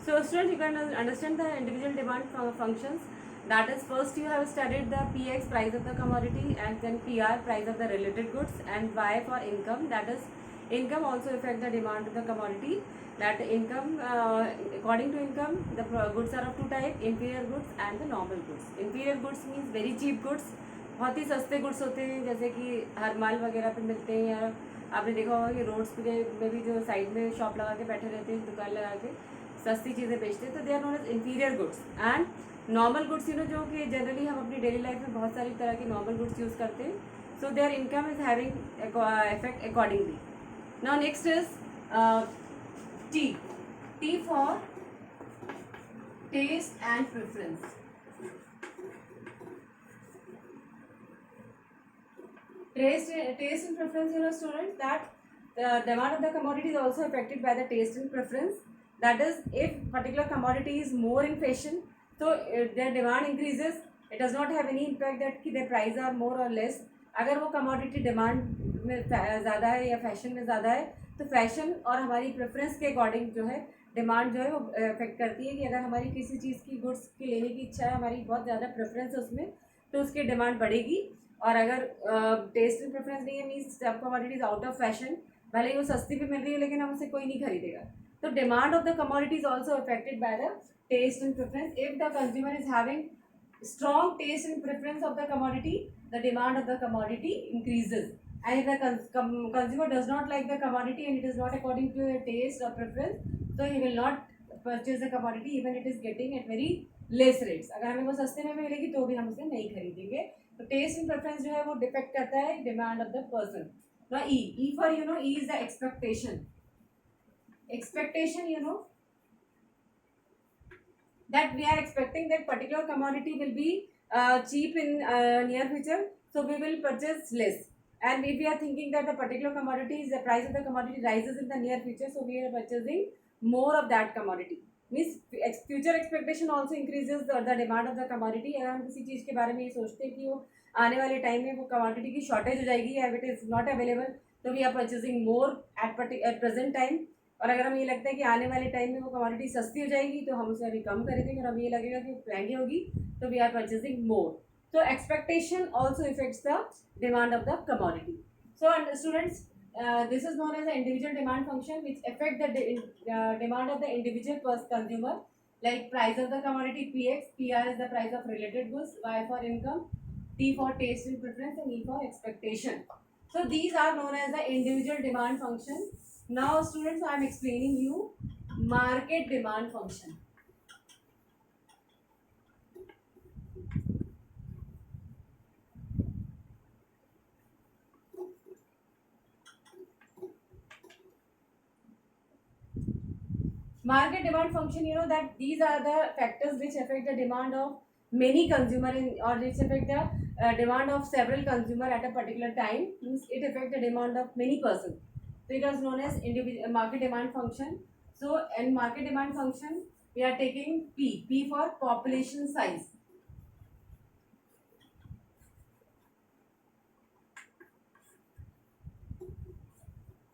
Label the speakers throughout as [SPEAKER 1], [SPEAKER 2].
[SPEAKER 1] So students, you can understand the individual demand functions. That is, first you have studied the PX, price of the commodity, and then PR, price of the related goods, and Y for income. That is, income also affect the demand of the commodity. That income, according to income, the goods are of two type: inferior goods and the normal goods. Inferior goods means very cheap goods, बहुत ही सस्ते goods होते हैं, जैसे कि हर माल वगैरह पे मिलते हैं, या आपने देखा होगा कि रोड्स पे में भी जो साइड में शॉप लगा के बैठे रहते हैं, दुकान लगा के सस्ती चीज़ें बेचते हैं, तो they are known as inferior goods. And normal goods जो कि जनरली हम अपनी डेली लाइफ में बहुत सारी तरह की नॉर्मल गुड्स यूज़ करते हैं. So their income is having effect accordingly. Now next is T. T for taste and preference. Taste and preference, students, that the demand of the commodity is also affected by the taste and preference. That is, if particular commodity is more in fashion, so their demand increases. It does not have any impact that कि their price are more or less. अगर वो commodity demand में ज़्यादा है या fashion में ज़्यादा है, तो fashion और हमारी preference के according जो है डिमांड जो है वो अफेक्ट करती है. कि अगर हमारी किसी चीज़ की गुड्स की लेने की इच्छा है, हमारी बहुत ज़्यादा प्रेफरेंस है उसमें, तो उसकी डिमांड बढ़ेगी. और अगर टेस्ट एंड प्रेफरेंस नहीं है, मीन्स जब कमोडिटीज आउट ऑफ फैशन, भले ही वो सस्ती भी मिल रही है लेकिन हम उसे कोई नहीं खरीदेगा. तो demand of the commodity is also affected by the taste and preference. If the consumer is having strong taste and preference of the commodity, the demand of the commodity increases. And if the consumer does not like the commodity and it is not according to your taste or preference, so he will not purchase the commodity even it is getting at very less rates. अगर हमें वो सस्ते में मिलेगी तो भी हम उसे नहीं खरीदेंगे. तो टेस्ट एंड प्रेफरेंस जो है वो डिपेक्ट करता है demand of the person. Now E for E is the expectation. Expectation, that we are expecting that particular commodity will be cheap in near future, so we will purchase less. And if we are thinking that the particular commodity is the price of the commodity rises in the near future, so we are purchasing more of that commodity. Means future expectation also increases the demand of the commodity. अगर हम किसी चीज़ के बारे में ये सोचते हैं कि वो आने वाले टाइम में वो कमोडिटी की शॉर्टेज हो जाएगी, या इट इज़ नॉट अवेलेबल, तो we are purchasing more at present time. और अगर हमें ये लगता है कि आने वाले टाइम में वो कमोडिटी सस्ती हो जाएगी, तो हम उसे अभी कम खरीदेंगे. और हमें ये लगेगा कि महंगी होगी, तो वी आर परचेजिंग मोर. तो expectation also effects the demand of the commodity. So students, this is known as the individual demand function, which affect the demand of the individual consumer, like price of the commodity PX. PR is the price of related goods. Y for income. T for taste and preference, and E for expectation. So these are known as the individual demand function. Now students, I am explaining you market demand function. Market demand function, that these are the factors which affect the demand of many consumer or which affect the demand of several consumer at a particular time. Means it affects the demand of many persons. So it is known as market demand function. So in market demand function, we are taking P for population size.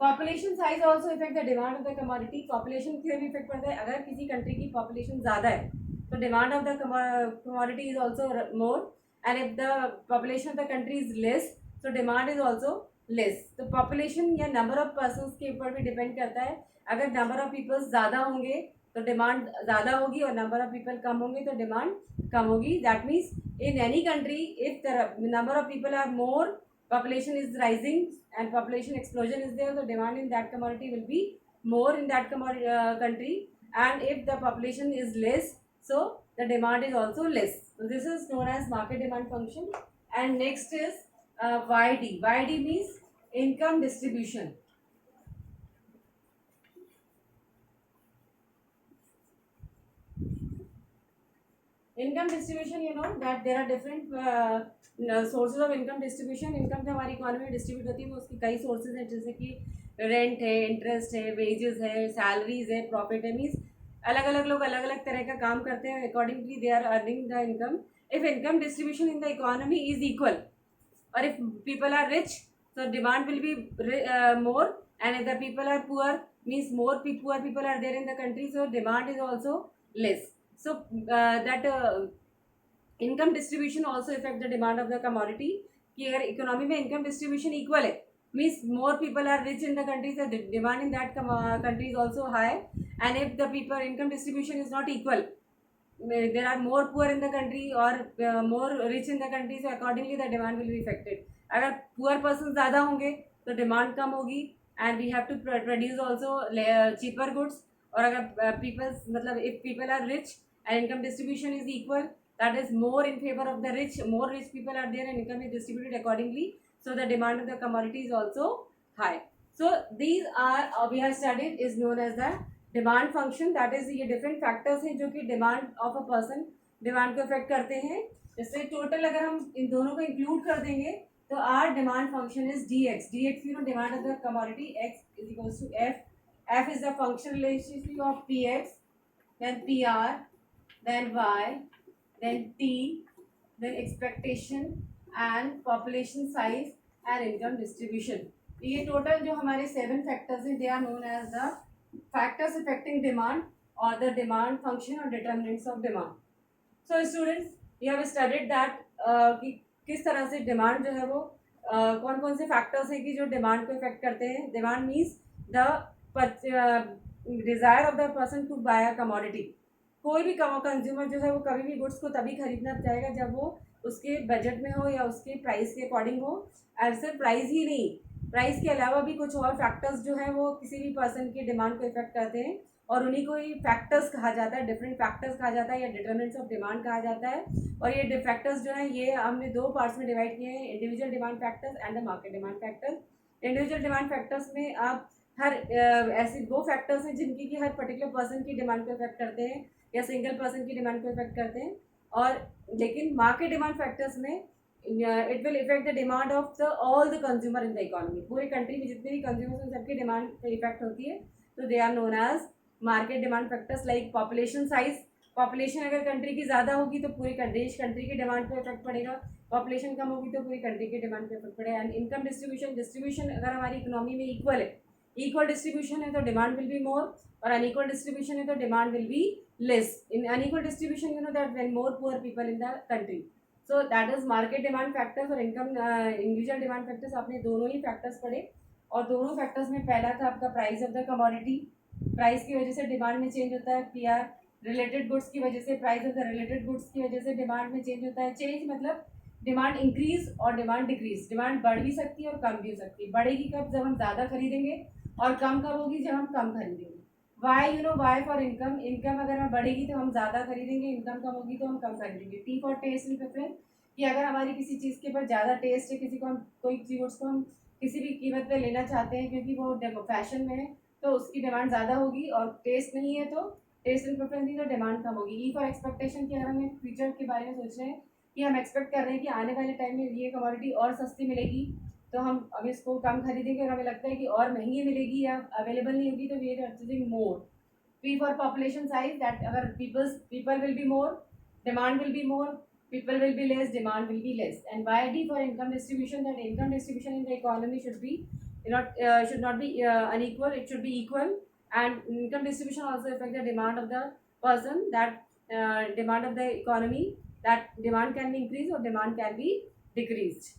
[SPEAKER 1] Population size also effect the demand of the commodity. Population से भी effect पड़ता है. अगर किसी country की population ज़्यादा है, तो demand of the commodity is also more. And if the population of the country is less, तो डिमांड इज ऑल्सो लेस. तो पॉपुलेशन या नंबर ऑफ पर्सन के ऊपर भी डिपेंड करता है. अगर नंबर ऑफ पीपल्स ज़्यादा होंगे तो डिमांड ज़्यादा होगी, और नंबर ऑफ पीपल कम होंगे तो डिमांड कम होगी. That means in any country, if the number of people are more, population is rising and population explosion is there, so demand in that commodity will be more in that country. And if the population is less, so the demand is also less. So this is known as market demand function. And next is YD. YD means income distribution. Income distribution, that there are different sources of income distribution. Income जो हमारी economy में distribute होती है, वो उसकी कई sources हैं, जैसे कि रेंट है, इंटरेस्ट है, वेजेस है, सैलरीज है, प्रॉफिट है. मीन्स अलग अलग लोग अलग अलग तरह का काम करते हैं, accordingly they are earning the income. If income distribution in the economy is equal, और if people are rich, so demand will be more, and if the people are poor, means more poor people are there in the country, so demand is also less. So that income distribution also affect the demand of the commodity. कि अगर economy में income distribution equal है, means more people are rich in the country, the demand in that country is also high. And if the people income distribution is not equal, there are more poor in the country or more rich in the country, so accordingly the demand will be affected. अगर poor person ज़्यादा होंगे तो demand कम होगी, and we have to produce also cheaper goods. और अगर people मतलब if people are rich and income distribution is equal, that is more in favor of the rich, more rich people are there and income is distributed accordingly, so the demand of the commodity is also high. So these are we have studied is known as the demand function. That is ये different factors हैं जो कि demand of a person demand को effect करते हैं. जैसे total अगर हम इन दोनों को इंक्लूड कर देंगे तो our demand function is D X. D X you know demand of the commodity, X is equals to F. F is the function relationship of P X, then P R, then Y, then T, then expectation and population size and income distribution. ये total जो हमारे 7 factors हैं, they are known as the factors affecting demand or the demand function or determinants of demand. So students, you have studied that कि किस तरह से demand जो है वो कौन कौन से फैक्टर्स हैं कि जो डिमांड को इफेक्ट करते हैं. Demand means the desire of the person to buy a commodity. कोई भी कंज्यूमर जो है वो कभी भी गुड्स को तभी खरीदना चाहेगा जब वो उसके बजट में हो या उसके प्राइस के अकॉर्डिंग हो. और सिर्फ प्राइस ही नहीं, प्राइस के अलावा भी कुछ और फैक्टर्स जो है वो किसी भी पर्सन की डिमांड को इफेक्ट करते हैं, और उन्हीं को ही फैक्टर्स कहा जाता है, डिफरेंट फैक्टर्स कहा जाता है या डिटरमिनेंट्स ऑफ डिमांड कहा जाता है. और ये फैक्टर्स जो है ये हमने 2 पार्ट्स में डिवाइड किए हैं, individual demand factors and the market demand factors. Individual demand factors में आप हर ऐसे 2 फैक्टर्स हैं जिनकी कि हर पर्टिकुलर पर्सन की डिमांड को इफेक्ट करते हैं या सिंगल पर्सन की डिमांड को इफेक्ट करते हैं. और लेकिन मार्केट डिमांड फैक्टर्स में it will effect the demand of the all the consumer in the economy. पूरे कंट्री में जितने भी कंज्यूमर्स हैं सबकी डिमांड पे इफेक्ट होती है, तो they are known as market demand factors. Like population size, population अगर कंट्री की ज़्यादा होगी तो पूरी कंट्री की डिमांड पे इफेक्ट पड़ेगा, पॉपुलेशन कम होगी तो पूरी कंट्री की डिमांड पे इफेक्ट पड़ेगा. एंड इनकम डिस्ट्रीब्यूशन अगर हमारी इकोनॉमी में इक्वल है, इक्वल डिस्ट्रीब्यूशन है तो डिमांड विल बी मोर, और अनइक्वल डिस्ट्रीब्यूशन है तो demand will be less. In unequal distribution you know that when more poor people in the country. So that is market demand factors और income individual demand factors. आपने दोनों ही factors पढ़े, और दोनों factors में पहला था आपका price of the commodity. Price की वजह से डिमांड में चेंज होता है. पी आर रिलेटेड गुड्स की वजह से, price of the related goods की वजह से डिमांड में चेंज होता है. चेंज मतलब डिमांड इंक्रीज और डिमांड डिक्रीज. डिमांड बढ़ भी सकती है और कम भी हो सकती है. बढ़ेगी कब? जब हम ज़्यादा खरीदेंगे, और कम कब होगी? जब हम कम खरीदेंगे. Why you know why for income. Income अगर हम बढ़ेगी तो हम ज़्यादा खरीदेंगे, इनकम कम होगी तो हम कम खरीदेंगे. T for taste and preference, कि अगर हमारी किसी चीज़ के ऊपर ज़्यादा टेस्ट है, किसी को हम कोई गुड्स को हम किसी भी कीमत पे लेना चाहते हैं क्योंकि वो फैशन में है, तो उसकी डिमांड ज़्यादा होगी. और टेस्ट नहीं है तो टेस्ट एंड प्रेफरेंस नहीं तो डिमांड कम होगी. ई फॉर एक्सपेक्टेशन, कि अगर हमें फ्यूचर के बारे में सोच रहे हैं कि हम एक्सपेक्ट कर रहे हैं कि आने वाले टाइम में ये कमोडिटी और सस्ती मिलेगी, तो हम अब इसको कम खरीदेंगे. और हमें लगता है कि और महंगी मिलेगी या अवेलेबल नहीं होगी, तो we are purchasing more. P for population size, that अगर people will be more, demand will be more, people will be less, demand will be less. And by D for income distribution, that income distribution in the economy should not be unequal, it should be equal. And income distribution also affect the demand of the person, that demand of the economy, that demand can be increased or demand can be decreased.